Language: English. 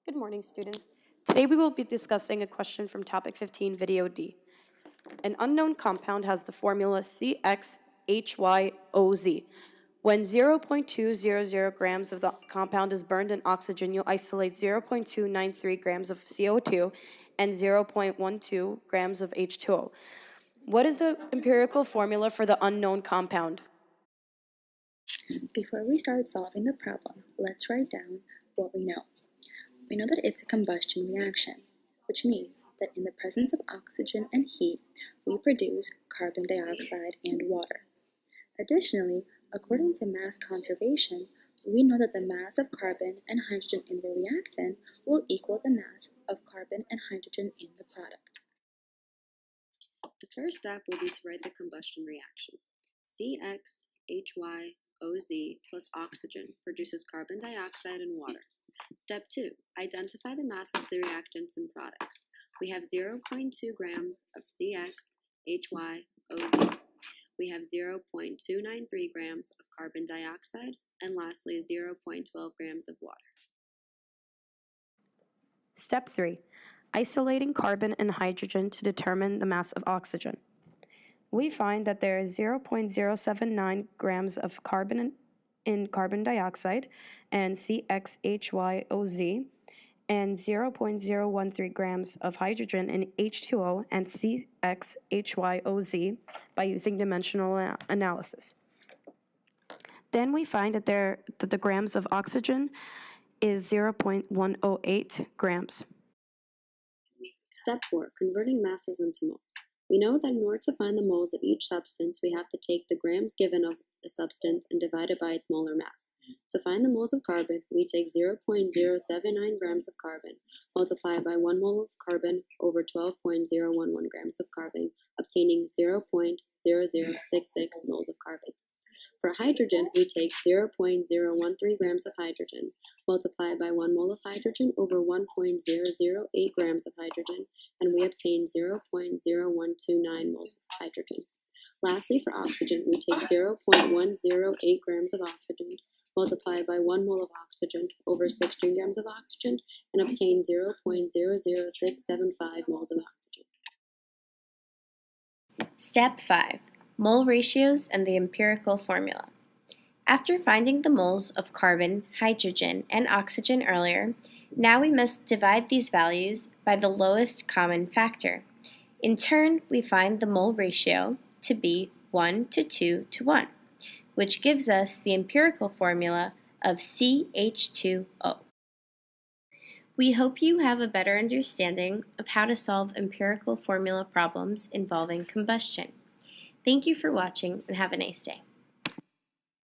Good morning, students. Today we will be discussing a question from topic 15, video D. An unknown compound has the formula CXHYOZ. When 0.200 grams of the compound is burned in oxygen, you'll isolate 0.293 grams of CO2 and 0.12 grams of H2O. What is the empirical formula for the unknown compound? Before we start solving the problem, let's write down what we know. We know that it's a combustion reaction, which means that in the presence of oxygen and heat, we produce carbon dioxide and water. Additionally, according to mass conservation, we know that the mass of carbon and hydrogen in the reactant will equal the mass of carbon and hydrogen in the product. The first step will be to write the combustion reaction. CXHYOZ plus oxygen produces carbon dioxide and water. Step 2. Identify the mass of the reactants and products. We have 0.2 grams of CXHYOZ. We have 0.293 grams of carbon dioxide, and lastly 0.12 grams of water. Step 3. Isolating carbon and hydrogen to determine the mass of oxygen. We find that there is 0.079 grams of carbon in carbon dioxide and CXHYOZ and 0.013 grams of hydrogen in H2O and CXHYOZ by using dimensional analysis. Then we find that the grams of oxygen is 0.108 grams. Step 4. Converting masses into moles. We know that in order to find the moles of each substance, we have to take the grams given of the substance and divide it by its molar mass. To find the moles of carbon, we take 0.079 grams of carbon, multiplied by 1 mole of carbon over 12.011 grams of carbon, obtaining 0.0066 moles of carbon. For hydrogen, we take 0.013 grams of hydrogen, multiplied by 1 mole of hydrogen over 1.008 grams of hydrogen, and we obtain 0.0129 moles of hydrogen. Lastly, for oxygen, we take 0.108 grams of oxygen, multiplied by 1 mole of oxygen over 16 grams of oxygen, and obtain 0.00675 moles of oxygen. Step 5. Mole ratios and the empirical formula. After finding the moles of carbon, hydrogen, and oxygen earlier, now we must divide these values by the lowest common factor. In turn, we find the mole ratio to be 1 to 2 to 1, which gives us the empirical formula of CH2O. We hope you have a better understanding of how to solve empirical formula problems involving combustion. Thank you for watching and have a nice day.